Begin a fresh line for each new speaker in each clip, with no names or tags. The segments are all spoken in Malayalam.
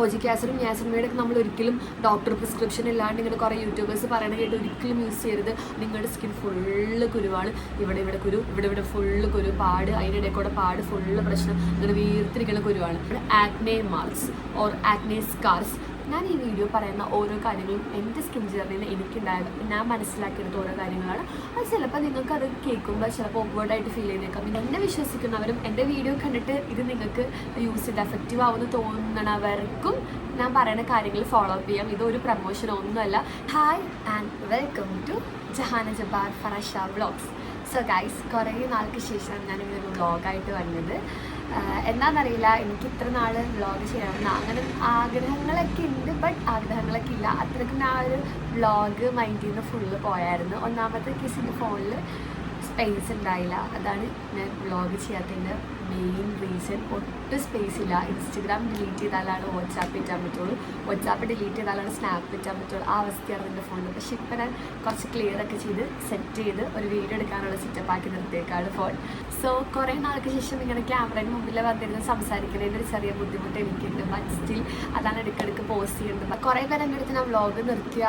ലോജിക് ആസിഡും നിയാസിനമൈഡൊക്കെ നമ്മൾ ഒരിക്കലും ഡോക്ടർ പ്രിസ്ക്രിപ്ഷൻ ഇല്ലാണ്ട് ഇങ്ങനെ കുറേ യൂട്യൂബേഴ്സ് പറയണ കേട്ട് ഒരിക്കലും യൂസ് ചെയ്യരുത്. നിങ്ങളുടെ സ്കിൻ ഫുള്ള് കുരുവാണ്. ഇവിടെ കുരു, ഇവിടെ ഫുള്ള് കുരു, പാട്, അതിനിടയിൽ കൂടെ പാട്, ഫുള്ള് പ്രശ്നം, ഇങ്ങനെ വീർത്തിരിക്കുന്ന കുരുവാണ്. Acne marks or acne scars. ഞാൻ ഈ വീഡിയോ പറയുന്ന ഓരോ കാര്യങ്ങളും എൻ്റെ സ്കിൻ ജേർണിയിൽ എനിക്കുണ്ടായത് ഞാൻ മനസ്സിലാക്കിയെടുത്ത ഓരോ കാര്യങ്ങളാണ്. അത് ചിലപ്പോൾ നിങ്ങൾക്ക് അത് കേൾക്കുമ്പോൾ ചിലപ്പോൾ ഓക്വേർഡായിട്ട് ഫീൽ ചെയ്തേക്കാം. പിന്നെ എന്നെ വിശ്വസിക്കുന്നവരും എൻ്റെ വീഡിയോ കണ്ടിട്ട് ഇത് നിങ്ങൾക്ക് യൂസ് ചെയ്ത് എഫക്റ്റീവ് ആവുമെന്ന് തോന്നണവർക്കും ഞാൻ പറയുന്ന കാര്യങ്ങൾ ഫോളോ അപ്പ് ചെയ്യാം. ഇതൊരു പ്രമോഷൻ ഒന്നുമല്ല. Hi and welcome to Jahana Jabbar Farasha vlogs. So guys, കുറേ നാൾക്ക് ശേഷമാണ് ഞാനിങ്ങനെ ഒരു വ്ളോഗായിട്ട് വന്നത്. എന്താണെന്നറിയില്ല, എനിക്ക് ഇത്ര നാൾ വ്ളോഗ് ചെയ്യണമെന്ന് അങ്ങനെ ആഗ്രഹങ്ങളൊക്കെ ഉണ്ട്, ബട്ട് ആഗ്രഹങ്ങളൊക്കെ ഇല്ല. അത്രയ്ക്കും ഞാൻ ഒരു വ്ളോഗ് മൈൻഡിൽ നിന്ന് ഫുള്ള് പോയായിരുന്നു. ഒന്നാമത്തെ കേസിൻ്റെ ഫോണിൽ സ്പേസ് ഉണ്ടായില്ല. അതാണ് ഞാൻ വ്ളോഗ് ചെയ്യാത്തതിൻ്റെ മെയിൻ റീസൺ. ഒട്ടും സ്പേസ് ഇല്ല. ഇൻസ്റ്റഗ്രാം ഡിലീറ്റ് ചെയ്താലാണ് വാട്സാപ്പ് ഇറ്റാൻ പറ്റുള്ളൂ, വാട്സാപ്പ് ഡിലീറ്റ് ചെയ്താലാണ് സ്നാപ്പ് ഇറ്റാൻ പറ്റുള്ളൂ. ആ അവസ്ഥയാണ് എൻ്റെ ഫോണിൽ. പക്ഷേ ഇപ്പം ഞാൻ കുറച്ച് ക്ലിയർ ഒക്കെ ചെയ്ത് സെറ്റ് ചെയ്ത് ഒരു വീഡിയോ എടുക്കാനുള്ള സെറ്റപ്പ് ആക്കി നിർത്തിയേക്കാണ് ഫോൺ. സോ കുറേ നാൾക്ക് ശേഷം ഇങ്ങനെ ക്യാമറയുടെ മുമ്പിൽ വന്നിരുന്ന് സംസാരിക്കുന്നതിൻ്റെ ഒരു ചെറിയ ബുദ്ധിമുട്ട് എനിക്കുണ്ട്. ബട്ട് സ്റ്റിൽ അതാണ് ഇടയ്ക്കിടയ്ക്ക് പോസ്റ്റ് ചെയ്യുന്നത്. കുറേ പേര് എൻ്റെ അടുത്ത് ഞാൻ വ്ളോഗ് നിർത്തിയ,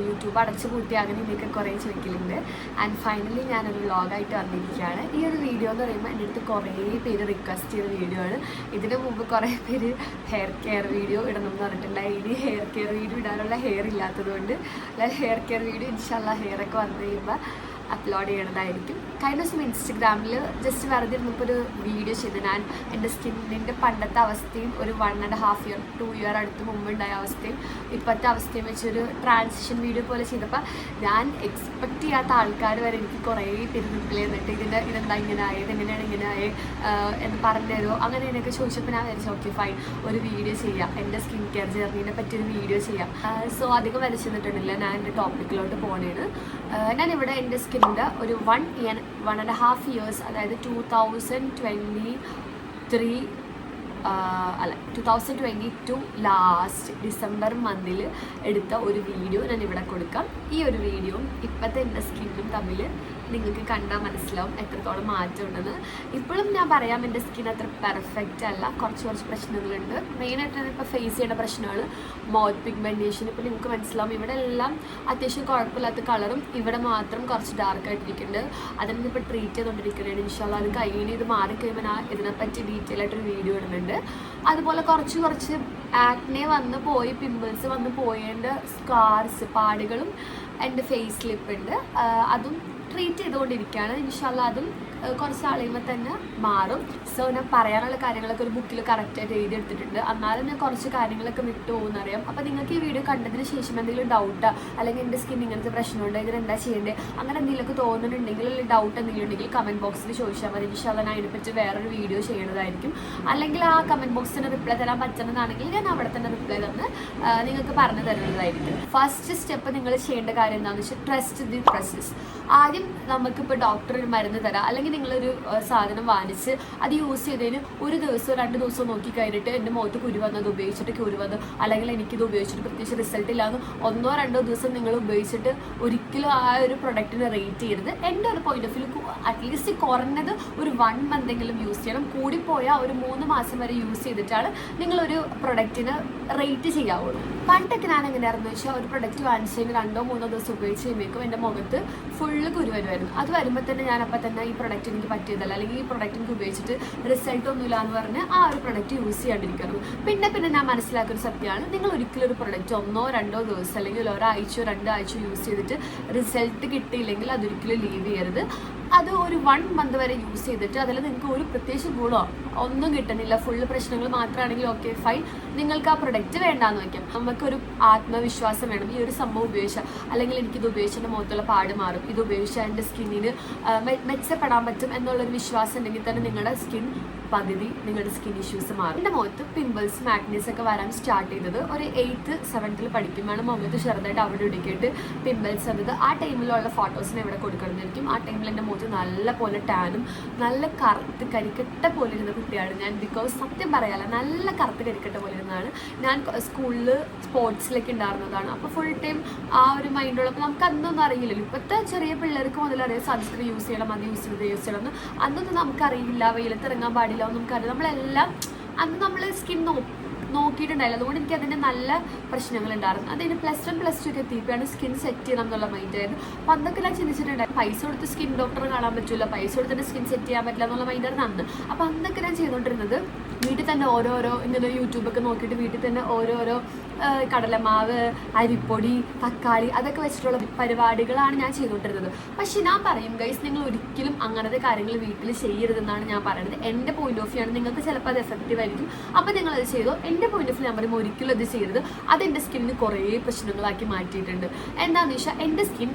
യൂട്യൂബ് അടച്ചു കൂട്ടി, അങ്ങനെ ഇതൊക്കെ കുറേ ചോദിക്കലുണ്ട്. ആൻഡ് ഫൈനലി ഞാനൊരു വ്ളോഗായിട്ട് വന്നിരിക്കുകയാണ്. ഈ ഒരു വീഡിയോ എന്ന് പറയുമ്പോൾ എൻ്റെ അടുത്ത് കുറേ പേര് റിക്വസ്റ്റ് ചെയ്ത വീഡിയോ ആണ്. ഇതിന് മുമ്പ് കുറേ പേര് ഹെയർ കെയർ വീഡിയോ ഇടണം എന്ന് പറഞ്ഞിട്ടുണ്ടായി. ഇനി ഹെയർ കെയർ വീഡിയോ ഇടാനുള്ള ഹെയർ ഇല്ലാത്തത് കൊണ്ട് ഹെയർ കെയർ വീഡിയോ ഇൻഷാല്ലാ ഹെയറൊക്കെ വന്നു കഴിയുമ്പോൾ അപ്ലോഡ് ചെയ്യണതായിരിക്കും. കഴിഞ്ഞ ദിവസം ഇൻസ്റ്റഗ്രാമിൽ ജസ്റ്റ് വെറുതെ ഇരുന്നപ്പോൾ ഒരു വീഡിയോ ചെയ്ത് ഞാൻ എൻ്റെ സ്കിന്നിൻ്റെ പണ്ടത്തെ അവസ്ഥയും ഒരു 1.5 ഇയർ 2 ഇയർ അടുത്ത് മുമ്പ് ഉണ്ടായ അവസ്ഥയും ഇപ്പോഴത്തെ അവസ്ഥയും വെച്ചൊരു ട്രാൻസിഷൻ വീഡിയോ പോലെ ചെയ്തപ്പോൾ ഞാൻ എക്സ്പെക്റ്റ് ചെയ്യാത്ത ആൾക്കാർ വരെ എനിക്ക് കുറേ പേര് റിപ്ലൈ ചെയ്തിട്ട് ഇതെന്താ ഇങ്ങനെ ആയത്, എങ്ങനെയാണ് ഇങ്ങനെ ആയത് എന്ന് പറഞ്ഞുതരുമോ അങ്ങനെ എനിക്ക് ചോദിച്ചപ്പോൾ ഞാൻ വിചാരിച്ചു ഓക്കെ ഫൈൻ, ഒരു വീഡിയോ ചെയ്യാം, എൻ്റെ സ്കിൻ കെയർ ജേർണീനെ പറ്റി ഒരു വീഡിയോ ചെയ്യാം. സോ അധികം വലിച്ചിട്ടുന്നില്ല, ഞാൻ എൻ്റെ ടോപ്പിക്കിലോട്ട് പോകണേണ്. ഞാനിവിടെ എൻ്റെ സ്കിന്നിൻ്റെ ഒരു 1.5 ഇയേഴ്സ്, അതായത് 2022 ലാസ്റ്റ് ഡിസംബർ മന്തിൽ എടുത്ത ഒരു വീഡിയോ ഞാൻ ഇവിടെ കൊടുക്കാം. ഈ ഒരു വീഡിയോയും ഇപ്പോഴത്തെ എൻ്റെ സ്കിന്നും തമ്മിൽ നിങ്ങൾക്ക് കണ്ടാൽ മനസ്സിലാവും എത്രത്തോളം മാറ്റമുണ്ടെന്ന്. ഇപ്പോഴും ഞാൻ പറയാം, എൻ്റെ സ്കിൻ അത്ര പെർഫെക്റ്റ് അല്ല, കുറച്ച് പ്രശ്നങ്ങളുണ്ട്. മെയിനായിട്ട് ഇപ്പോൾ ഫേസ് ചെയ്യേണ്ട പ്രശ്നമാണ് മൗത്ത് പിഗ്മെൻറ്റേഷൻ. ഇപ്പോൾ നിങ്ങൾക്ക് മനസ്സിലാവും, ഇവിടെ എല്ലാം അത്യാവശ്യം കുഴപ്പമില്ലാത്ത കളറും ഇവിടെ മാത്രം കുറച്ച് ഡാർക്കായിട്ടിരിക്കുന്നുണ്ട്. അതിന് ഇപ്പോൾ ട്രീറ്റ് ചെയ്തുകൊണ്ടിരിക്കുകയാണ്. ഇൻഷാല്ലാ അത് കഴിഞ്ഞ് ഇത് മാറിക്കഴിയുമ്പോൾ ഞാൻ ഇതിനെപ്പറ്റി ഡീറ്റെയിൽ ആയിട്ടൊരു വീഡിയോ ഇടുന്നുണ്ട്. അതുപോലെ കുറച്ച് ആക്നെ വന്ന് പോയി, പിമ്പിൾസ് വന്ന് പോയതിൻ്റെ സ്കാർസ് പാടുകളും എൻ്റെ ഫേസിലിപ്പുണ്ട്. അതും ട്രീറ്റ് ചെയ്തുകൊണ്ടിരിക്കുകയാണ്. ഇൻഷാല്ലാ അതും കുറച്ച് ആളുമ്പോൾ തന്നെ മാറും. സോ ഞാൻ പറയാനുള്ള കാര്യങ്ങളൊക്കെ ഒരു ബുക്കിൽ കറക്റ്റായിട്ട് എഴുതിയെടുത്തിട്ടുണ്ട്. എന്നാലും ഞാൻ കുറച്ച് കാര്യങ്ങളൊക്കെ വിട്ടു പോകുന്നറിയാം. അപ്പോൾ നിങ്ങൾക്ക് ഈ വീഡിയോ കണ്ടതിന് ശേഷം എന്തെങ്കിലും ഡൗട്ടോ അല്ലെങ്കിൽ എൻ്റെ സ്കിൻ ഇങ്ങനത്തെ പ്രശ്നമുണ്ടോ, ഇതിനെന്താ ചെയ്യേണ്ടത്, അങ്ങനെ എന്തെങ്കിലുമൊക്കെ തോന്നുന്നുണ്ടെങ്കിൽ അല്ലെങ്കിൽ ഡൗട്ട് എന്തെങ്കിലും ഉണ്ടെങ്കിൽ കമൻറ്റ് ബോക്സിൽ ചോദിച്ചാൽ മതി. ഇൻഷാല്ലാ ഞാൻ അതിനെപ്പറ്റി വേറൊരു വീഡിയോ ചെയ്യുന്നതായിരിക്കും. അല്ലെങ്കിൽ ആ കമൻറ്റ് ബോക്സിന് റിപ്ലൈ തരാൻ പറ്റുന്നതാണെങ്കിൽ ഞാൻ അവിടെ തന്നെ റിപ്ലൈ തന്ന് നിങ്ങൾക്ക് പറഞ്ഞു തരുന്നതായിരിക്കും. ഫസ്റ്റ് സ്റ്റെപ്പ് നിങ്ങൾ ചെയ്യേണ്ട കാര്യം എന്താണെന്ന് വെച്ചാൽ ട്രസ്റ്റ് ദി പ്രോസസ്. ആദ്യം നമുക്കിപ്പോൾ ഡോക്ടർ ഒരു മരുന്ന് തരാം, അല്ലെങ്കിൽ നിങ്ങളൊരു സാധനം വാങ്ങിച്ച് അത് യൂസ് ചെയ്തതിന് 1 ദിവസം 2 ദിവസം നോക്കി കഴിഞ്ഞിട്ട് എൻ്റെ മുഖത്ത് കുരു വന്നത് ഉപയോഗിച്ചിട്ട് കുരു വന്നു, അല്ലെങ്കിൽ എനിക്കിത് ഉപയോഗിച്ചിട്ട് പ്രത്യേകിച്ച് റിസൾട്ട് ഇല്ലാന്ന് 1-2 ദിവസം നിങ്ങൾ ഉപയോഗിച്ചിട്ട് ഒരിക്കലും ആ ഒരു പ്രൊഡക്റ്റിനെ റേറ്റ് ചെയ്യരുത്. എൻ്റെ ഒരു പോയിന്റ് ഓഫ് വ്യൂ അറ്റ്ലീസ്റ്റ് കുറഞ്ഞത് ഒരു 1 മന്തെങ്കിലും യൂസ് ചെയ്യണം. കൂടിപ്പോയാൽ ഒരു 3 മാസം വരെ യൂസ് ചെയ്തിട്ടാണ് നിങ്ങളൊരു പ്രൊഡക്റ്റിന് റേറ്റ് ചെയ്യാവുള്ളൂ. പണ്ടൊക്കെ ഞാൻ എങ്ങനെയായിരുന്നു വെച്ചാൽ ഒരു പ്രൊഡക്റ്റ് വാങ്ങിച്ചതിന് 2-3 ദിവസം ഉപയോഗിച്ച് കഴിയുമ്പോഴേക്കും എൻ്റെ മുഖത്ത് ഫുള്ള് കുരു വരുമായിരുന്നു. അത് വരുമ്പോൾ തന്നെ ഞാൻ അപ്പം തന്നെ ഈ പ്രൊഡക്റ്റ് എനിക്ക് പറ്റിയതല്ല, അല്ലെങ്കിൽ ഈ പ്രൊഡക്റ്റ് എനിക്ക് ഉപയോഗിച്ചിട്ട് റിസൾട്ട് ഒന്നുമില്ല എന്ന് പറഞ്ഞ് ആ ഒരു പ്രൊഡക്റ്റ് യൂസ് ചെയ്യാണ്ടിരിക്കുന്നു. പിന്നെ ഞാൻ മനസ്സിലാക്കുന്ന സത്യമാണ്, നിങ്ങൾ ഒരിക്കലും ഒരു പ്രൊഡക്റ്റ് 1-2 ദിവസം അല്ലെങ്കിൽ ഒരാഴ്ചയോ 2 ആഴ്ച യൂസ് ചെയ്തിട്ട് റിസൾട്ട് കിട്ടിയില്ലെങ്കിൽ അതൊരിക്കലും ലീവ് ചെയ്യരുത്. അത് ഒരു 1 മന്ത് വരെ യൂസ് ചെയ്തിട്ട് അതിൽ നിങ്ങൾക്ക് ഒരു പ്രത്യേകിച്ച് ഗുണമോ ഒന്നും കിട്ടുന്നില്ല, ഫുള്ള് പ്രശ്നങ്ങൾ മാത്രമാണെങ്കിൽ ഓക്കെ ഫൈൻ, നിങ്ങൾക്ക് ആ പ്രൊഡക്റ്റ് വേണ്ടാന്ന് വയ്ക്കാം. നമുക്കൊരു ആത്മവിശ്വാസം വേണം. ഈ ഒരു സംഭവം ഉപയോഗിച്ചാൽ, അല്ലെങ്കിൽ എനിക്കിത് ഉപയോഗിച്ചതിൻ്റെ മുഖത്തുള്ള പാട് മാറും, ഇത് ഉപയോഗിച്ചാൽ എൻ്റെ സ്കിന്നിന് മെച്ചപ്പെടാൻ പറ്റും എന്നുള്ളൊരു വിശ്വാസം ഉണ്ടെങ്കിൽ തന്നെ നിങ്ങളുടെ സ്കിൻ പകുതി നിങ്ങളുടെ സ്കിൻ ഇഷ്യൂസ് മാറും. എൻ്റെ മുഖത്ത് പിമ്പിൾസും ആക്നീസ് ഒക്കെ വരാൻ സ്റ്റാർട്ട് ചെയ്തത് ഒരു 8th 7th പഠിക്കുമ്പോഴാണ്. മുഖത്ത് ചെറുതായിട്ട് അവിടെ ഇടിക്കിയിട്ട് പിമ്പിൾസ് വന്നത്. ആ ടൈമിലുള്ള ഫോട്ടോസിനെ ഇവിടെ കൊടുക്കണമെന്നായിരിക്കും. ആ ടൈമിൽ എൻ്റെ മുഖത്ത് നല്ല പോലെ ടാനും നല്ല കറുത്ത് കരിക്കട്ട പോലെ ഇരുന്ന കുട്ടിയാണ് ഞാൻ. ബിക്കോസ് സത്യം പറയാല്ല, നല്ല കറുത്ത് കരിക്കട്ട പോലെ ഇരുന്നതാണ് ഞാൻ. സ്കൂളിൽ സ്പോർട്സിലൊക്കെ ഉണ്ടായിരുന്നതാണ്. അപ്പോൾ ഫുൾ ടൈം ആ ഒരു മൈൻഡുള്ളപ്പോൾ നമുക്ക് അന്നൊന്നും അറിയില്ലല്ലോ. ഇപ്പോഴത്തെ ചെറിയ പിള്ളേർക്ക് മുതലറിയാം സൺസ്ക്രീൻ യൂസ് ചെയ്യണം, അത് യൂസ് ചെയ്യണം. അന്നൊന്നും നമുക്കറിയില്ല, വെയിലത്തിറങ്ങാൻ പാടില്ല, നമുക്കറിയാം. നമ്മളെല്ലാം അന്ന് നമ്മൾ സ്കിൻ നോക്കിയിട്ടുണ്ടായില്ല. അതുകൊണ്ട് എനിക്ക് അതിൻ്റെ നല്ല പ്രശ്നങ്ങളുണ്ടായിരുന്നു. അതിന് +1 +2 ഒക്കെ എത്തിയപ്പോഴാണ് സ്കിൻ സെറ്റ് ചെയ്യണം എന്നുള്ള മൈൻഡായിരുന്നു. അപ്പോൾ അന്നൊക്കെ ഞാൻ ചിന്തിച്ചിട്ടുണ്ടായിരുന്നു പൈസ കൊടുത്ത് സ്കിൻ ഡോക്ടറെ കാണാൻ പറ്റില്ല, പൈസ കൊടുത്തിട്ട് സ്കിൻ സെറ്റ് ചെയ്യാൻ പറ്റില്ല എന്നുള്ള മൈൻഡായിരുന്നു അന്ന്. അപ്പോൾ അന്നൊക്കെ ഞാൻ ചെയ്തുകൊണ്ടിരുന്നത് വീട്ടിൽ തന്നെ ഓരോരോ ഇങ്ങനെ യൂട്യൂബൊക്കെ നോക്കിയിട്ട് വീട്ടിൽ തന്നെ ഓരോരോ കടലമാവ്, അരിപ്പൊടി, തക്കാളി അതൊക്കെ വെച്ചിട്ടുള്ള പരിപാടികളാണ് ഞാൻ ചെയ്തുകൊണ്ടിരുന്നത്. പക്ഷെ ഞാൻ പറയും ഗൈസ്, നിങ്ങൾ ഒരിക്കലും അങ്ങനത്തെ കാര്യങ്ങൾ വീട്ടിൽ ചെയ്യരുതെന്നാണ് ഞാൻ പറയുന്നത്. എൻ്റെ പോയിന്റ് ഓഫ് വ്യൂ ആണ്. നിങ്ങൾക്ക് ചിലപ്പോൾ അത് എഫക്റ്റീവ് ആയിരിക്കും, അപ്പോൾ നിങ്ങളത് ചെയ്തോ. എൻ്റെ പോയിന്റ് ഓഫ് വ്യൂ ഞാൻ പറയും ഒരിക്കലും അത് ചെയ്യരുത്. അതെൻ്റെ സ്കിന്നിന് കുറേ പ്രശ്നങ്ങളാക്കി മാറ്റിയിട്ടുണ്ട്. എന്താണെന്ന് വെച്ചാൽ എൻ്റെ സ്കിൻ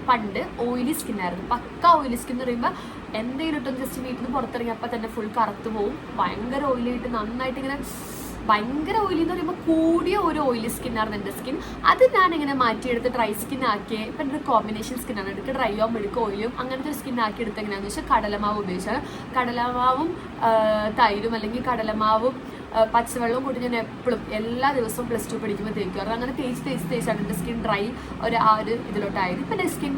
പണ്ട് ഓയിലി സ്കിന്നായിരുന്നു. പക്ക ഓയിലി സ്കിൻ എന്ന് പറയുമ്പോൾ എന്തെങ്കിലും ഇട്ടും ജസ്റ്റ് വീട്ടിൽ നിന്ന് പുറത്തിറങ്ങിയപ്പോൾ തന്നെ ഫുൾ കറുത്ത് പോവും. ഭയങ്കര ഓയിലി ആയിട്ട് നന്നായിട്ട് ഇങ്ങനെ ഭയങ്കര ഓയിലി എന്ന് പറയുമ്പോൾ കൂടിയ ഒരു ഓയിലി സ്കിന്നായിരുന്നു എൻ്റെ സ്കിൻ. അത് ഞാൻ ഇങ്ങനെ മാറ്റിയെടുത്ത് ഡ്രൈ സ്കിൻ ആക്കിയേ. ഇപ്പം എൻ്റെ കോമ്പിനേഷൻ സ്കിന്നാണ്. എടുക്കുക ഡ്രൈയും എടുക്കുക ഓയിലും അങ്ങനത്തെ ഒരു സ്കിൻ ആക്കി എടുത്ത് എങ്ങനെയാണെന്ന് വെച്ചാൽ കടലമാവ് ഉപയോഗിച്ചാണ്. കടലമാവും തൈരും അല്ലെങ്കിൽ കടലമാവും പച്ചവെള്ളവും കൂടി ഞാൻ എപ്പോഴും എല്ലാ ദിവസവും +2 പഠിക്കുമ്പോൾ തേക്കാറ്. അങ്ങനെ തേച്ചാണ് എൻ്റെ സ്കിൻ ഡ്രൈ ആ ഒരു ഇതിലോട്ടായത്. ഇപ്പം എൻ്റെ സ്കിൻ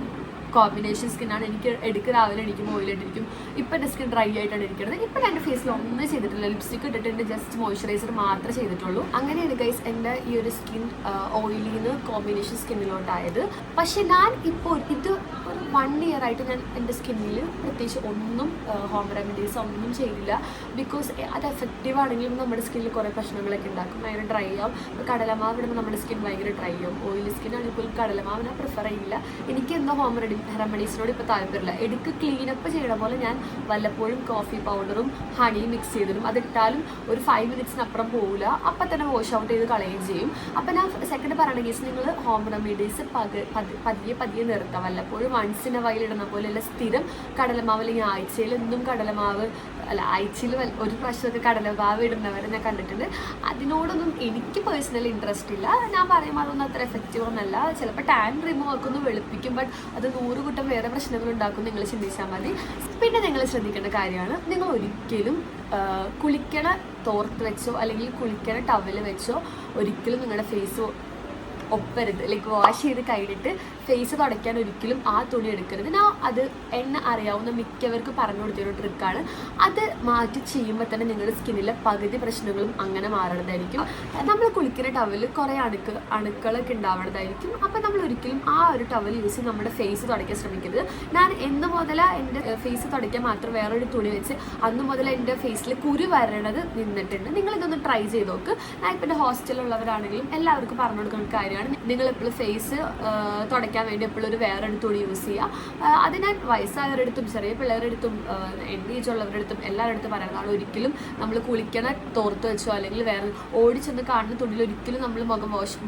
കോമ്പിനേഷൻ സ്കിന്നാണ്. എനിക്ക് രാവിലെ എണീക്കുമ്പോൾ ഓയിലിട്ടിരിക്കും. ഇപ്പം എൻ്റെ സ്കിൻ ഡ്രൈ ആയിട്ടാണ് ഇരിക്കുന്നത്. ഇപ്പം എൻ്റെ ഫേസിൽ ഒന്നും ചെയ്തിട്ടില്ല. ലിപ്സ്റ്റിക് ഇട്ടിട്ടുണ്ട്, ജസ്റ്റ് മോയ്സ്ചറൈസർ മാത്രമേ ചെയ്തിട്ടുള്ളൂ. അങ്ങനെയാണ് ഗൈസ് എൻ്റെ ഈ ഒരു സ്കിൻ ഓയിലിൽ നിന്ന് കോമ്പിനേഷൻ സ്കിന്നിലോട്ടായത്. പക്ഷെ ഞാൻ ഇപ്പോൾ ഇത് ഒരു 1 ഇയർ ആയിട്ട് ഞാൻ എൻ്റെ സ്കിന്നിൽ പ്രത്യേകിച്ച് ഒന്നും ഹോം റെമഡീസ് ഒന്നും ചെയ്തില്ല. ബിക്കോസ് അത് എഫക്റ്റീവ് ആണെങ്കിലും നമ്മുടെ സ്കിന്നിൽ കുറേ പ്രശ്നങ്ങളൊക്കെ ഉണ്ടാക്കും. ഭയങ്കര ഡ്രൈ ആവും. കടലമാവ് ഇടുമ്പോൾ നമ്മുടെ സ്കിൻ ഭയങ്കര ഡ്രൈ ആവും. ഓയിലി സ്കിൻ ആണെങ്കിൽ കടലമാവ് ഞാൻ പ്രിഫർ ചെയ്യില്ല. എനിക്ക് എന്തോ ഹോം റെമഡീസിനോട് ഇപ്പോൾ താല്പര്യമില്ല. എടുക്ക് ക്ലീനപ്പ് ചെയ്യണ പോലെ ഞാൻ വല്ലപ്പോഴും കോഫി പൗഡറും ഹണിയും മിക്സ് ചെയ്തിടും. അതിട്ടാലും ഒരു 5 മിനിറ്റ്സിനപ്പുറം പോകില്ല. അപ്പം തന്നെ വാഷ് ഔട്ട് ചെയ്ത് കളയുകയും ചെയ്യും. അപ്പം ഞാൻ സെക്കൻഡ് പറയണമെങ്കിൽ നിങ്ങൾ ഹോം റെമഡീസ് പതിയെ നിർത്താം. വല്ലപ്പോഴും വൺസിന് വയലിടുന്ന പോലെയല്ല സ്ഥിരം കടലമാവ് അല്ലെങ്കിൽ ആഴ്ചയിൽ എന്നും കടലമാവ് ആഴ്ചയിൽ ഒരു പ്രാവശ്യമൊക്കെ കടലമാവ് ഇടുന്നവരെ ഞാൻ കണ്ടിട്ടുണ്ട്. അതിനോടൊന്നും എനിക്ക് പേഴ്സണലി ഇൻട്രസ്റ്റ് ഇല്ല. ഞാൻ പറയുമ്പോൾ അതൊന്നും അത്ര എഫക്റ്റീവ് ഒന്നല്ല. ചിലപ്പോൾ ടാൻ റിമൂവ് ഒക്കെ ഒന്ന് വെളുപ്പിക്കും, ബട്ട് അത് 100 കൂട്ടം വേറെ പ്രശ്നങ്ങൾ ഉണ്ടാക്കും. നിങ്ങൾ ചിന്തിച്ചാൽ മതി. പിന്നെ നിങ്ങൾ ശ്രദ്ധിക്കേണ്ട കാര്യമാണ്, നിങ്ങൾ ഒരിക്കലും കുളിക്കണ തോർത്ത് വെച്ചോ അല്ലെങ്കിൽ കുളിക്കണ ടവല് വെച്ചോ ഒരിക്കലും നിങ്ങളുടെ ഫേസ് ഒപ്പരുത്. ലൈക്ക് വാഷ് ചെയ്ത് കഴിഞ്ഞിട്ട് ഫേസ് തുടയ്ക്കാൻ ഒരിക്കലും ആ തുണി എടുക്കരുത്. ഞാൻ അത് എന്നെ അറിയാവുന്ന മിക്കവർക്ക് പറഞ്ഞു കൊടുത്തൊരു ട്രിക്കാണ്. അത് മാറ്റി ചെയ്യുമ്പോൾ തന്നെ നിങ്ങളുടെ സ്കിന്നിലെ പകുതി പ്രശ്നങ്ങളും അങ്ങനെ മാറണതായിരിക്കും. നമ്മൾ കുളിക്കുന്ന ടവൽ കുറേ അണുക്കളൊക്കെ ഉണ്ടാവണതായിരിക്കും. അപ്പം നമ്മൾ ഒരിക്കലും ആ ഒരു ടവൽ യൂസ് ചെയ്ത് നമ്മുടെ ഫേസ് തുടയ്ക്കാൻ ശ്രമിക്കരുത്. ഞാൻ എന്ന് മുതലാണ് എൻ്റെ ഫേസ് തുടയ്ക്കാൻ മാത്രം വേറൊരു തുണി വെച്ച് അന്ന് മുതൽ എൻ്റെ ഫേസിൽ കുരു വരണത് നിന്നിട്ടുണ്ട്. നിങ്ങളിതൊന്ന് ട്രൈ ചെയ്ത് നോക്ക്. ഞാൻ ഇപ്പം എൻ്റെ ഹോസ്റ്റലിലുള്ളവരാണെങ്കിലും എല്ലാവർക്കും പറഞ്ഞു കൊടുക്കുന്ന കാര്യമാണ്, നിങ്ങൾ എപ്പോഴും ഫേസ് തുടയ്ക്കാൻ വേണ്ടി എപ്പോഴും ഒരു വേറൊരു തുണി യൂസ് ചെയ്യുക. അത് ഞാൻ വയസ്സായവരുടെ അടുത്തും ചെറിയ പിള്ളേരുടെ അടുത്തും എൻ്റെ ഏജുള്ളവരുടെ അടുത്തും എല്ലാവരുടെ അടുത്തും പറയുന്നതാണ്. ഒരിക്കലും നമ്മൾ കുളിക്കണ തോർത്ത് വെച്ചോ അല്ലെങ്കിൽ വേറെ ഓടിച്ചെന്ന് കാണുന്ന തുണിയിൽ ഒരിക്കലും നമ്മൾ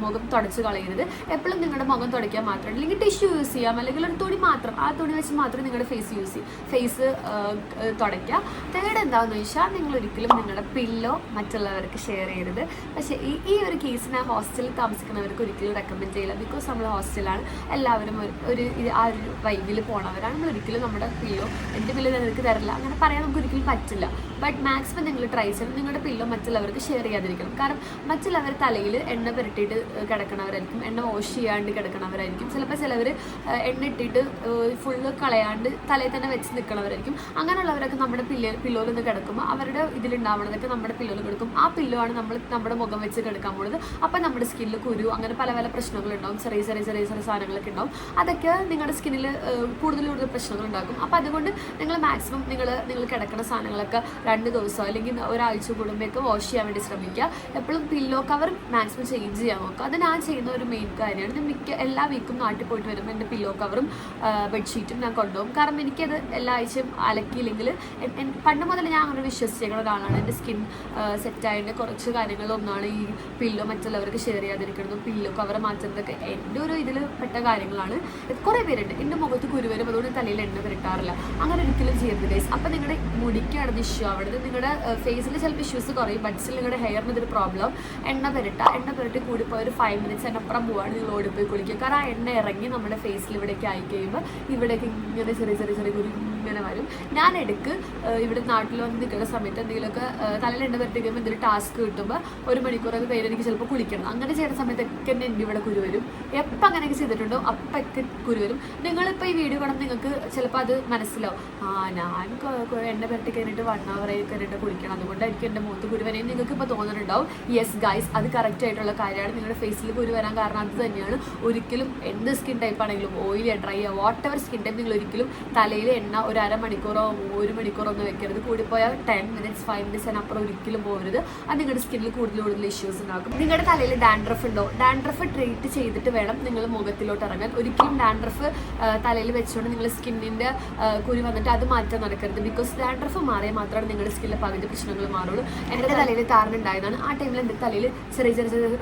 മുഖം തുടച്ച് കളയരുത്. എപ്പോഴും നിങ്ങളുടെ മുഖം തുടയ്ക്കാൻ മാത്രം, അല്ലെങ്കിൽ ടിഷ്യൂ യൂസ് ചെയ്യാം, അല്ലെങ്കിൽ ഒരു തുണി മാത്രം, ആ തുണി വെച്ച് മാത്രമേ നിങ്ങളുടെ ഫേസ് തുടയ്ക്കുക. തേർഡ് എന്താണെന്ന് ചോദിച്ചാൽ, നിങ്ങൾ ഒരിക്കലും നിങ്ങളുടെ പില്ലോ മറ്റുള്ളവർക്ക് ഷെയർ ചെയ്യരുത്. പക്ഷേ ഈ ഒരു കേസിന് ഹോസ്റ്റലിൽ താമസിക്കുന്നവർക്ക് ഒരിക്കലും റെക്കമെൻഡ് ചെയ്യില്ല. ബിക്കോസ് നമ്മൾ ഹോസ്റ്റലാണ്, എല്ലാവരും ആ ഒരു വൈബിൽ പോണവരാണ്. നമ്മൾ ഒരിക്കലും നമ്മുടെ പില്ലോ എൻ്റെ പില്ലോ നിങ്ങൾക്ക് തരില്ല അങ്ങനെ പറയാൻ നമുക്ക് ഒരിക്കലും പറ്റില്ല. ബട്ട് മാക്സിമം നിങ്ങൾ ട്രൈ ചെയ്യണം നിങ്ങളുടെ പില്ലോ മറ്റുള്ളവർക്ക് ഷെയർ ചെയ്യാതിരിക്കണം. കാരണം മറ്റുള്ളവർ തലയിൽ എണ്ണ പുരട്ടിയിട്ട് കിടക്കണവരായിരിക്കും, എണ്ണ വാഷ് ചെയ്യാണ്ട് കിടക്കണവരായിരിക്കും. ചിലവർ എണ്ണ ഇട്ടിട്ട് ഫുള്ള് കളയാണ്ട് തലയിൽ തന്നെ വെച്ച് നിൽക്കണവരായിരിക്കും. അങ്ങനെയുള്ളവരൊക്കെ നമ്മുടെ പില്ലോയിൽ നിന്ന് കിടക്കുമ്പോൾ അവരുടെ ഇതിലുണ്ടാവണതൊക്കെ നമ്മുടെ പില്ലോയിൽ കിടക്കും. ആ പില്ലോ ആണ് നമ്മുടെ മുഖം വെച്ച് കിടക്കാൻ പോകുന്നത്. അപ്പം നമ്മുടെ സ്കിന്നിൽ കുരു അങ്ങനെ പല പ്രശ്നങ്ങളുണ്ടാവും. ചെറിയ സാധനങ്ങളൊക്കെ ഉണ്ടാവും. അതൊക്കെ നിങ്ങളുടെ സ്കിന്നിൽ കൂടുതൽ പ്രശ്നങ്ങൾ ഉണ്ടാക്കും. അപ്പോൾ അതുകൊണ്ട് നിങ്ങൾ മാക്സിമം നിങ്ങൾ കിടക്കുന്ന സാധനങ്ങളൊക്കെ 2 ദിവസം അല്ലെങ്കിൽ ഒരാഴ്ച കൂടുമ്പോഴൊക്കെ വാഷ് ചെയ്യാൻ വേണ്ടി ശ്രമിക്കുക. എപ്പോഴും പില്ലോ കവർ മാക്സിമം ചേഞ്ച് ചെയ്യാൻ നോക്കുക. അത് ഞാൻ ചെയ്യുന്ന ഒരു മെയിൻ കാര്യമാണ്. ഞാൻ എല്ലാ വീക്കും നാട്ടിൽ പോയിട്ട് വരുമ്പോൾ എൻ്റെ പില്ലോ കവറും ബെഡ്ഷീറ്റും ഞാൻ കൊണ്ടുപോകും. കാരണം എനിക്കത് എല്ലാ ആഴ്ചയും അലക്കിയില്ലെങ്കിൽ പണ്ട് മുതൽ ഞാൻ അങ്ങനെ വിശ്വസിച്ചിരിക്കുന്ന ഒരാളാണ്. എൻ്റെ സ്കിൻ സെറ്റായതിൻ്റെ കുറച്ച് കാര്യങ്ങളൊന്നാണ് ഈ പില്ലോ മറ്റുള്ളവർക്ക് ഷെയർ ചെയ്യാതിരിക്കുന്നതും പില്ലോ കവർ മാറ്റുന്നതൊക്കെ എൻ്റെ ഒരു ഇതിൽ പെട്ട കാര്യങ്ങളാണ്. കുറേ പേരുണ്ട് എൻ്റെ മുഖത്ത് കുരുവരും, അതുകൊണ്ട് തലയിൽ എണ്ണ പുരട്ടാറില്ല. അങ്ങനെ ഒരിക്കലും ചെയ്യരുത് ഗൈസ്. അപ്പം നിങ്ങളുടെ മുടിക്കാണ് ഇഷ്യൂ ആവുന്നത്. നിങ്ങളുടെ ഫേസിൽ ചിലപ്പോൾ ഇഷ്യൂസ് കുറയും, ബട്ട് സ്റ്റിൽ നിങ്ങളുടെ ഹെയറിന് ഇതൊരു പ്രോബ്ലം. എണ്ണ പുരട്ടി കൂടിപ്പോയി ഒരു 5 മിനിറ്റ്സ് അതിനപ്പുറം പോവാണ് നിങ്ങൾ ഓടിപ്പോയി കുളിക്കുക. കാരണം ആ എണ്ണ ഇറങ്ങി നമ്മുടെ ഫേസിൽ ഇവിടേക്ക് ആയി കഴിയുമ്പോൾ ഇവിടേക്ക് ഇങ്ങനെ ചെറിയ കുരു ഇങ്ങനെ വരും. ഞാൻ ഇടയ്ക്ക് ഇവിടെ നാട്ടിൽ വന്ന് നിൽക്കുന്ന സമയത്ത് എന്തെങ്കിലുമൊക്കെ തലയിൽ എണ്ണ പറ്റി കഴിയുമ്പോൾ എന്തെങ്കിലും ടാസ്ക് കിട്ടുമ്പോൾ 1 മണിക്കൂറൊക്കെ കഴിഞ്ഞ് എനിക്ക് ചിലപ്പോൾ കുളിക്കണം. അങ്ങനെ ചെയ്യുന്ന സമയത്തൊക്കെ എൻ്റെ ഇവിടെ കുരു വരും. എപ്പോൾ അങ്ങനെയൊക്കെ ചെയ്തിട്ടുണ്ടോ അപ്പൊക്കെ കുരു വരും. നിങ്ങളിപ്പോൾ ഈ വീഡിയോ കാണുമ്പോൾ നിങ്ങൾക്ക് ചിലപ്പോൾ അത് മനസ്സിലാവും, ഞാൻ എണ്ണ പറ്റി കഴിഞ്ഞിട്ട് 1 hour കഴിഞ്ഞിട്ട് കുളിക്കണം, അതുകൊണ്ടായിരിക്കും എൻ്റെ മുഖത്ത് കുരു വരെയും നിങ്ങൾക്ക് ഇപ്പോൾ തോന്നുന്നുണ്ടാവും. യെസ് ഗൈസ്, അത് കറക്റ്റ് ആയിട്ടുള്ള കാര്യമാണ്. നിങ്ങളുടെ ഫേസിൽ കുരു വരാൻ കാരണം അത് തന്നെയാണ്. ഒരിക്കലും എന്ത് സ്കിൻ ടൈപ്പ് ആണെങ്കിലും ഓയിലിയോ ഡ്രൈയോ വാട്ട് എവർ സ്കിൻ ടൈപ്പ് നിങ്ങൾ ഒരിക്കലും തലയിൽ എണ്ണ ഒരു 1/2 മണിക്കൂറോ 1 മണിക്കൂറോ ഒന്നും വെക്കരുത്. കൂടിപ്പോയാൽ 10 minutes 5 minutes അതിനപ്പുറം ഒരിക്കലും പോകരുത്. അത് നിങ്ങളുടെ സ്കിന്നിൽ കൂടുതൽ ഇഷ്യൂസ് ഉണ്ടാക്കും. നിങ്ങളുടെ തലയിൽ ഡാൻഡ്രഫ് ഉണ്ടോ, ഡാൻഡ്രഫ് ട്രീറ്റ് ചെയ്തിട്ട് വേണം നിങ്ങൾ മുഖത്തിലോട്ട് ഇറങ്ങാൻ. ഒരിക്കലും ഡാൻഡ്രഫ് തലയിൽ വെച്ചുകൊണ്ട് നിങ്ങൾ സ്കിന്നിൻ്റെ കുരു വന്നിട്ട് അത് മാറ്റാൻ നടക്കരുത്. ബിക്കോസ് ഡാൻഡ്രഫ് മാറിയാൽ മാത്രമാണ് നിങ്ങളുടെ സ്കിന്നിലെ പകുതി പ്രശ്നങ്ങൾ മാറുള്ളൂ. എൻ്റെ തലയിൽ താരനുണ്ടായതാണ്. ആ ടൈമിൽ എൻ്റെ തലയിൽ ചെറിയ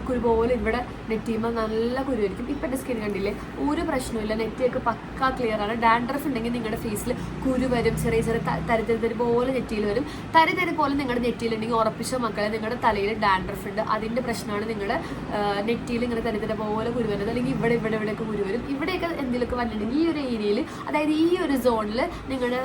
കുരു പോലെ ഇവിടെ നെറ്റിയുമ്പോൾ നല്ല കുരു ആയിരിക്കും. ഇപ്പം എൻ്റെ സ്കിൻ കണ്ടില്ലേ, ഒരു പ്രശ്നമില്ല, നെറ്റിയൊക്കെ പക്കാ ക്ലിയർ ആണ്. ഡാൻഡ്രഫ് ഉണ്ടെങ്കിൽ നിങ്ങളുടെ ഫേസിൽ കുരു വരും, ചെറിയ തരി പോലെ നെറ്റിയിൽ വരും. തരി പോലെ നിങ്ങളുടെ നെറ്റിയിലുണ്ടെങ്കിൽ ഉറപ്പിച്ച മക്കളെ നിങ്ങളുടെ തലയിൽ ഡാൻഡ്രഫ് ഉണ്ട്. അതിൻ്റെ പ്രശ്നമാണ് നിങ്ങളുടെ നെറ്റിയിൽ ഇങ്ങനെ തരി പോലെ കുരു വരുന്നത്. അല്ലെങ്കിൽ ഇവിടെയൊക്കെ കുരു വരും. ഇവിടെയൊക്കെ എന്തെങ്കിലുമൊക്കെ വന്നിട്ടുണ്ടെങ്കിൽ ഈ ഒരു ഏരിയയിൽ, അതായത് ഈ ഒരു സോണിൽ നിങ്ങളുടെ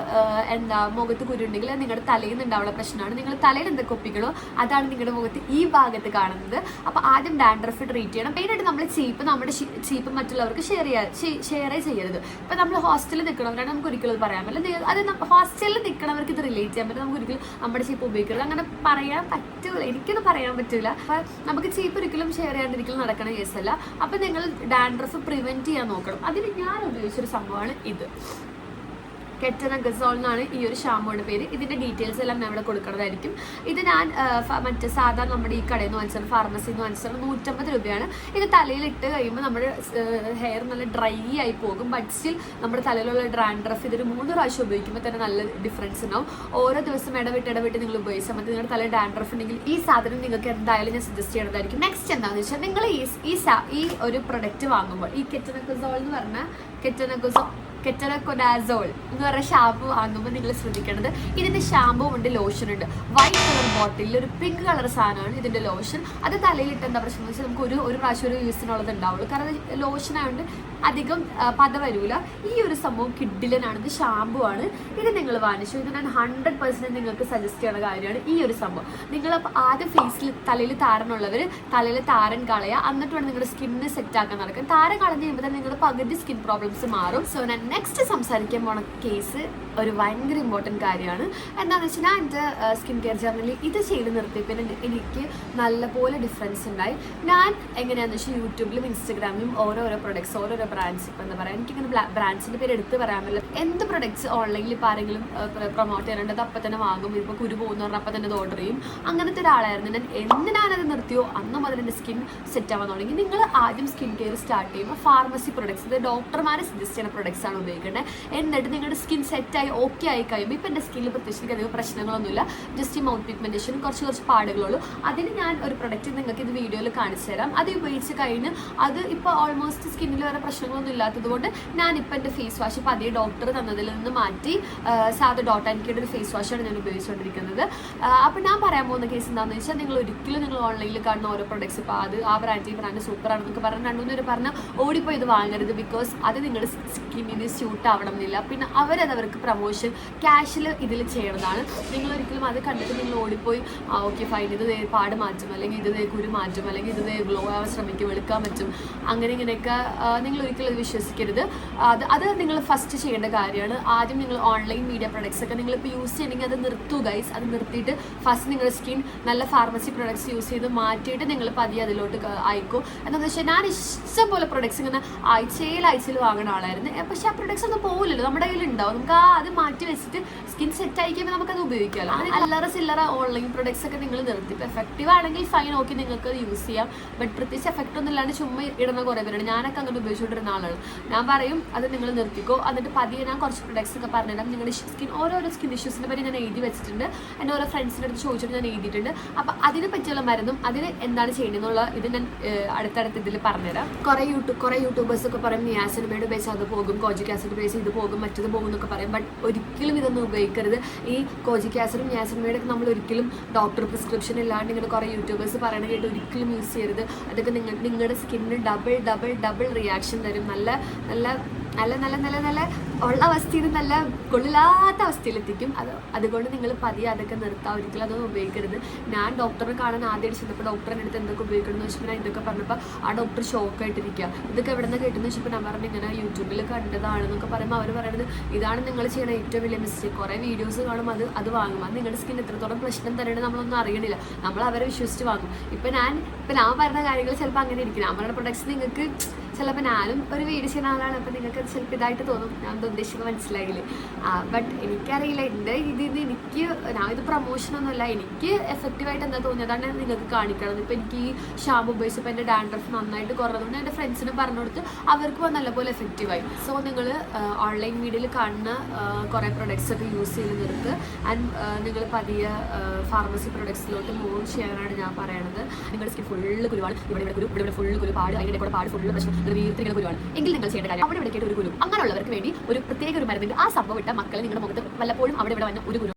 മുഖത്ത് കുരു ഉണ്ടെങ്കിൽ നിങ്ങളുടെ തലയിൽ നിന്ന് ഉണ്ടാവുന്ന പ്രശ്നമാണ്. നിങ്ങൾ തലയിൽ എന്തൊക്കെ ഒപ്പിക്കണോ അതാണ് നിങ്ങളുടെ മുഖത്ത് ഈ ഭാഗത്ത് കാണുന്നത്. അപ്പോൾ ആദ്യം ഡാൻഡ്രഫ് ട്രീറ്റ് ചെയ്യണം. മെയിനായിട്ട് നമ്മൾ നമ്മുടെ ചീപ്പ് മറ്റുള്ളവർക്ക് ഷെയറേ ചെയ്യരുത്. ഇപ്പം നമ്മൾ ഹോസ്റ്റലിൽ നിൽക്കണവരാണ്, നമുക്ക് ഒരിക്കലും പറയാൻ പറ്റില്ല. അത് ഹോസ്റ്റലിൽ നിൽക്കണവർക്ക് ഇത് റിലേറ്റ് ചെയ്യാൻ പറ്റും. നമുക്ക് ഒരിക്കലും നമ്മുടെ ചീപ്പ് ഉപയോഗിക്കരുത്. അങ്ങനെ പറയാൻ പറ്റില്ല, എനിക്കൊന്നും പറയാൻ പറ്റില്ല. അപ്പം നമുക്ക് ചീപ്പ് ഒരിക്കലും ഷെയർ ചെയ്യാണ്ടിരിക്കലും നടക്കണ കേസല്ല. അപ്പം നിങ്ങൾ ഡാൻഡ്രഫ് പ്രിവെൻറ്റ് ചെയ്യാൻ നോക്കണം. അതിന് ഞാൻ ഉപയോഗിച്ചൊരു സംഭവമാണ് ഇത്. കെറ്റനഗസോൾ എന്നാണ് ഈ ഒരു ഷാമ്പൂയുടെ പേര്. ഇതിൻ്റെ ഡീറ്റെയിൽസ് എല്ലാം ഞാൻ ഇവിടെ കൊടുക്കുന്നതായിരിക്കും. ഇത് ഞാൻ മറ്റേ സാധാരണ നമ്മുടെ ഈ കടയിൽ നിന്ന് വാങ്ങിച്ചാൽ, ഫാർമസിയിൽ നിന്ന് വാങ്ങിച്ചാൽ 150 രൂപയാണ്. ഇത് തലയിലിട്ട് കഴിയുമ്പോൾ നമ്മുടെ ഹെയർ നല്ല ഡ്രൈ ആയി പോകും. ബട്ട് സ്റ്റിൽ നമ്മുടെ തലയിലുള്ള ഡാൻഡ്രഫ് ഇതൊരു 3 പ്രാവശ്യം ഉപയോഗിക്കുമ്പോൾ തന്നെ നല്ല ഡിഫറൻസ് ഉണ്ടാവും. ഓരോ ദിവസം ഇടവിട്ട് നിങ്ങൾ ഉപയോഗിച്ചാൽ മതി. നിങ്ങളുടെ തലയിൽ ഡാൻഡ്രഫ് ഉണ്ടെങ്കിൽ ഈ സാധനം നിങ്ങൾക്ക് എന്തായാലും ഞാൻ സജസ്റ്റ് ചെയ്യുന്നതായിരിക്കും. നെക്സ്റ്റ് എന്താണെന്ന് വെച്ചാൽ, നിങ്ങൾ ഈ ഒരു പ്രൊഡക്റ്റ് വാങ്ങുമ്പോൾ ഈ കെറ്റനഗസോൾ എന്ന് പറഞ്ഞാൽ കെറ്റനകൊഡാസോൾ എന്ന് പറഞ്ഞ ഷാമ്പു വാങ്ങുമ്പോൾ നിങ്ങൾ ശ്രദ്ധിക്കേണ്ടത്, ഇതിൻ്റെ ഷാമ്പൂ ഉണ്ട്, ലോഷൻ ഉണ്ട്. വൈറ്റ് കളർ ബോട്ടിലിൽ ഒരു പിങ്ക് കളർ സാധനമാണ് ഇതിൻ്റെ ലോഷൻ. അത് തലയിലിട്ട് എന്താ പ്രശ്നം എന്ന് വെച്ചാൽ നമുക്ക് ഒരു പ്രാവശ്യം ഒരു യൂസിനുള്ളത് ഉണ്ടാവുള്ളൂ. കാരണം ലോഷൻ ആയതുകൊണ്ട് അധികം പത വരൂല. ഈ ഒരു സംഭവം കിഡിലനാണ്. ഇത് ഷാമ്പു ആണ്. ഇത് നിങ്ങൾ വാങ്ങിച്ചു. ഇത് ഞാൻ 100% നിങ്ങൾക്ക് സജസ്റ്റ് ചെയ്യുന്ന കാര്യമാണ് ഈ ഒരു സംഭവം. നിങ്ങളപ്പോൾ ആദ്യം ഫേസിൽ തലയിൽ താരനുള്ളവർ തലയിൽ താരൻ കളയുക, എന്നിട്ട് വേണം നിങ്ങളുടെ സ്കിന്ന് സെറ്റ് ആക്കാൻ നടക്കുക. താരൻ കളഞ്ഞ് കഴിയുമ്പോൾ തന്നെ നിങ്ങളുടെ പകുതി സ്കിൻ പ്രോബ്ലംസ് മാറും. സോ ഞാൻ നെക്സ്റ്റ് സംസാരിക്കാൻ പോണ കേസ് ഒരു ഭയങ്കര ഇമ്പോർട്ടൻറ്റ് കാര്യമാണ്. എന്താണെന്ന് വെച്ചാൽ, ഞാൻ എൻ്റെ സ്കിൻ കെയർ ജേർണലിൽ ഇത് ചെയ്ത് നിർത്തിയപ്പോൾ എനിക്ക് നല്ലപോലെ ഡിഫറൻസ് ഉണ്ടായി. ഞാൻ എങ്ങനെയാണെന്ന് വെച്ചാൽ യൂട്യൂബിലും ഇൻസ്റ്റഗ്രാമിലും ഓരോരോ പ്രൊഡക്ട്സ്, ഓരോരോ ബ്രാൻഡ്സ്, ഇപ്പം എന്താ പറയുക, എനിക്കിങ്ങനെ ബ്രാൻഡ്സിൻ്റെ പേര് എടുത്ത് പറയാൻ പറ്റില്ല. എന്ത് പ്രൊഡക്ട്സ് ഓൺലൈനിൽ ഇപ്പോൾ ആരെങ്കിലും പ്രൊമോട്ട് ചെയ്യാനുണ്ട് അത് അപ്പം തന്നെ വാങ്ങും. ഇപ്പോൾ കുരു പോകുന്ന പറഞ്ഞാൽ അപ്പം തന്നെ അത് ഓർഡർ ചെയ്യും. അങ്ങനത്തെ ഒരാളായിരുന്നു ഞാൻ. എന്തിനാണത് നിർത്തിയോ അന്ന് മുതൽ എൻ്റെ സ്കിൻ സെറ്റ് ആവാൻ തുടങ്ങി. നിങ്ങൾ ആദ്യം സ്കിൻ കെയർ സ്റ്റാർട്ട് ചെയ്യുമ്പോൾ ഫാർമസി പ്രൊഡക്ട്സ്, ഇത് ഡോക്ടർമാരെ സജസ്റ്റ് ചെയ്യുന്ന പ്രൊഡക്ട്സ് ആണ് ഉപയോഗിക്കേണ്ടത്. എന്നിട്ട് നിങ്ങളുടെ സ്കിൻ സെറ്റായി ഓക്കെ ആയി കഴിയുമ്പോൾ, ഇപ്പം എൻ്റെ സ്കിന്നിൽ പ്രത്യേകിച്ച് അധികം പ്രശ്നങ്ങളൊന്നുമില്ല, ജസ്റ്റ് ഈ മൗത്ത് പിഗ്മെൻറ്റേഷൻ കുറച്ച് പാടുകളുള്ളൂ. അതിന് ഞാൻ ഒരു പ്രൊഡക്റ്റ് നിങ്ങൾക്ക് ഇത് വീഡിയോയിൽ കാണിച്ചു തരാം. അത് ഉപയോഗിച്ച് കഴിഞ്ഞ് അത് ഇപ്പോൾ ഓൾമോസ്റ്റ് സ്കിന്നിൽ വേറെ പ്രശ്നങ്ങളൊന്നും ഇല്ലാത്തതുകൊണ്ട് ഞാനിപ്പോൾ എൻ്റെ ഫേസ് വാഷ് ഇപ്പോൾ അതേ ഡോക്ടർ തന്നതിൽ നിന്ന് മാറ്റി സാധാ ഡോട്ട് ആൻഡ് കെയുടെ ഒരു ഫേസ് വാഷാണ് ഞാൻ ഉപയോഗിച്ചുകൊണ്ടിരിക്കുന്നത്. അപ്പോൾ ഞാൻ പറയാൻ പോകുന്ന കേസ് എന്താണെന്ന് വെച്ചാൽ, നിങ്ങൾ ഒരിക്കലും നിങ്ങൾ ഓൺലൈനിൽ കാണുന്ന ഓരോ പ്രൊഡക്ട്സ് ഇപ്പോൾ അത് ആ ബ്രാൻഡ് ഈ ബ്രാൻഡ് സൂപ്പറാണെന്നൊക്കെ പറഞ്ഞ് 2-3 പേര് പറഞ്ഞാൽ ഓടിപ്പോയി ഇത് വാങ്ങരുത്. ബിക്കോസ് അത് നിങ്ങളുടെ സ്കിന്നിന് സ്യൂട്ട് ആവണം എന്നില്ല. പിന്നെ അവർക്ക് പ്രൊമോഷൻ ക്യാഷിൽ ഇതിൽ ചെയ്യണതാണ്. നിങ്ങളൊരിക്കലും അത് കണ്ടിട്ട് നിങ്ങൾ ഓടിപ്പോയി ഓക്കെ ഫൈൻ ഇത് പാട് മാറ്റും, അല്ലെങ്കിൽ ഇത് കുരു മാറ്റും, അല്ലെങ്കിൽ ഇത് ഗ്ലോ ആവാൻ ശ്രമിക്കും, വെളുക്കാൻ പറ്റും, അങ്ങനെയൊക്കെ നിങ്ങൾ ഒരിക്കലും അത് വിശ്വസിക്കരുത്. അത് നിങ്ങൾ ഫസ്റ്റ് ചെയ്യേണ്ട കാര്യമാണ്. ആദ്യം നിങ്ങൾ ഓൺലൈൻ മീഡിയ പ്രൊഡക്ട്സ് ഒക്കെ നിങ്ങളിപ്പോൾ യൂസ് ചെയ്യണമെങ്കിൽ അത് നിർത്തൂ ഗൈസ്. അത് നിർത്തിയിട്ട് ഫസ്റ്റ് നിങ്ങളുടെ സ്കിൻ നല്ല ഫാർമസി പ്രൊഡക്ട്സ് യൂസ് ചെയ്ത് മാറ്റിയിട്ട് നിങ്ങൾ പതിയെ അതിലോട്ട് അയക്കും. എന്താണെന്ന് വെച്ചാൽ, ഞാൻ ഇഷ്ടംപോലെ പ്രൊഡക്ട്സ് ഇങ്ങനെ ആഴ്ചയിൽ വാങ്ങുന്ന ആളായിരുന്നു. പക്ഷേ ആ പ്രൊഡക്ട്സ് ഒന്നും പോകില്ലല്ലോ, നമ്മുടെ കയ്യിലുണ്ടാവും. നമുക്ക് അത് മാറ്റി വെച്ചിട്ട് സ്കിൻ സെറ്റ് ആയിക്കുമ്പോൾ നമുക്കത് ഉപയോഗിക്കാമല്ലോ. അല്ലറ ചില്ലറ ഓൺലൈൻ പ്രൊഡക്ട്സ് ഒക്കെ നിങ്ങൾ നിർത്തി. ഇപ്പോൾ എഫക്റ്റീവ് ആണെങ്കിൽ ഫൈൻ, ഓക്കെ, നിങ്ങൾക്ക് അത് യൂസ് ചെയ്യാം. ബട്ട് പ്രത്യേകിച്ച് എഫക്റ്റ് ഒന്നും ഇല്ലാണ്ട് ചുമ്മാ ഇടുന്ന കുറേ പേരുണ്ട്. ഞാനൊക്കെ അങ്ങനെ ഉപയോഗിച്ചുകൊണ്ടിരുന്ന ആളാണ്. ഞാൻ പറയും അത് നിങ്ങൾ നിർത്തിക്കോ. എന്നിട്ട് പതിയെ ഞാൻ കുറച്ച് പ്രൊഡക്ട്സ് ഒക്കെ പറഞ്ഞുതരാം. നിങ്ങളുടെ ഓരോരോ സ്കിൻ ഇഷ്യൂസിൻ്റെ പറ്റി ഞാൻ എഴുതി വെച്ചിട്ടുണ്ട്. എൻ്റെ ഓരോ ഫ്രണ്ട്സിൻ്റെ അടുത്ത് ചോദിച്ചിട്ട് ഞാൻ എഴുതിയിട്ടുണ്ട്. അപ്പോൾ അതിനെ പറ്റിയുള്ള മരുന്നും അതിന് എന്താണ് ചെയ്യണമെന്നുള്ള ഇത് ഞാൻ അടുത്തടുത്ത് ഇതിൽ പറഞ്ഞുതരാം. കുറേ യൂട്യൂബേഴ്സൊക്കെ പറയും നിയാസിനമൈഡ് ഉപയോഗിച്ച് അത് പോകും, കോജിക് ആസിഡ് ഉപയോഗിച്ച് ഇത് പോകും, മറ്റത് പോകും എന്നൊക്കെ പറയും. ബട്ട് ഒരിക്കലും ഇതൊന്നും ഉപയോഗിക്കരുത്. ഈ കോജിക് ആസിഡും നിയാസിനമൈഡൊക്കെ നമ്മൾ ഒരിക്കലും ഡോക്ടർ പ്രിസ്ക്രിപ്ഷൻ ഇല്ലാണ്ട് നിങ്ങൾ കുറേ യൂട്യൂബേഴ്സ് പറയണ കേട്ട് ഒരിക്കലും യൂസ് ചെയ്യരുത്. അതൊക്കെ നിങ്ങളുടെ സ്കിന്നിന് ഡബിൾ റിയാക്ഷൻ തരും. നല്ല ഉള്ള അവസ്ഥയിൽ നിന്ന് നല്ല കൊള്ളില്ലാത്ത അവസ്ഥയിലെത്തിക്കും. അതുകൊണ്ട് നിങ്ങൾ പതിയെ അതൊക്കെ നിർത്താം. ഒരിക്കലും അതൊന്നും ഉപയോഗിക്കരുത്. ഞാൻ ഡോക്ടറെ കാണാൻ ആദ്യമായിട്ട് ചെന്നപ്പോൾ ഡോക്ടറിൻ്റെ അടുത്ത് എന്തൊക്കെ ഉപയോഗിക്കണം എന്ന് വെച്ചപ്പോൾ ഞാൻ ഇതൊക്കെ പറഞ്ഞപ്പോൾ ആ ഡോക്ടർ ഷോക്കായിട്ടിരിക്കുക. ഇതൊക്കെ എവിടെ നിന്ന് കേട്ടെന്ന് വെച്ചപ്പോൾ ഞാൻ പറഞ്ഞു ഇങ്ങനെ യൂട്യൂബിൽ കണ്ടതാണെന്നൊക്കെ പറയുമ്പോൾ അവർ പറയുന്നത് ഇതാണ് നിങ്ങൾ ചെയ്യുന്ന ഏറ്റവും വലിയ മിസ്റ്റേക്ക്. കുറേ വീഡിയോസ് കാണും, അത് വാങ്ങും. അത് നിങ്ങളുടെ സ്കിൻ എത്രത്തോളം പ്രശ്നം തന്നെയാണ് നമ്മളൊന്നും അറിയണില്ല. നമ്മൾ അവരെ വിശ്വസിച്ച് വാങ്ങും. ഇപ്പം ഞാൻ പറഞ്ഞ കാര്യങ്ങൾ ചിലപ്പോൾ അങ്ങനെ ഇരിക്കണം. അവരുടെ പ്രൊഡക്ട്സ് നിങ്ങൾക്ക് ചിലപ്പോൾ ഞാനും ഒരു വീഡിയോ ചെയ്യുന്ന ആളാണ്. അപ്പോൾ നിങ്ങൾക്ക് അത് ചിലപ്പോൾ ഇതായിട്ട് തോന്നും. ഞാൻ ഉദ്ദേശിക്കുന്നത് മനസ്സിലായില്ലേ? ബട്ട് എനിക്കറിയില്ല. എൻ്റെ ഇതിന് ഞാൻ ഇത് പ്രൊമോഷനൊന്നുമല്ല. എനിക്ക് എഫക്റ്റീവായിട്ട് എന്താ തോന്നിയതാണ് നിങ്ങൾക്ക് കാണിക്കണം. ഇപ്പോൾ എനിക്ക് ഈ ഷാമ്പു ഉപയോഗിച്ചപ്പോൾ എൻ്റെ ഡാൻഡ്രഫ് നന്നായിട്ട് കുറഞ്ഞതുകൊണ്ട് എൻ്റെ ഫ്രണ്ട്സിന് പറഞ്ഞു കൊടുത്ത് അവർക്കും നല്ലപോലെ എഫക്റ്റീവായി. സോ നിങ്ങൾ ഓൺലൈൻ വീഡിയോയിൽ കാണുന്ന കുറേ പ്രൊഡക്ട്സ് ഒക്കെ യൂസ് ചെയ്ത് നിർത്ത്. ആൻഡ് നിങ്ങൾ പതിയെ ഫാർമസി പ്രൊഡക്ട്സിലോട്ട് മൂവ് ചെയ്യാനാണ് ഞാൻ പറയണത്. നിങ്ങളുടെ സ്കിൻ ഫുള്ള് കുരുവാണ്, ഇവിടെ ഫുള്ള് കുരു, പാട്, അതിൻ്റെ കൂടെ പാട് ഫുള്ള് പ്രശ്നം, വീർത്തിരിക്കുന്ന കുരുവാണ് എങ്കിൽ നിങ്ങൾ ചെയ്യേണ്ട കാര്യം അവിടെ ഇവിടേക്കായിട്ട് ഒരു കുരു. അങ്ങനെയുള്ളവർക്ക് വേണ്ടി ഒരു പ്രത്യേക ഒരു മരുന്നുണ്ട്. ആ സംഭവം ഇട്ട മക്കളെ നിങ്ങളുടെ മുഖത്ത് വല്ലപ്പോഴും അവിടെ ഇവിടെ വന്ന ഒരു കുരു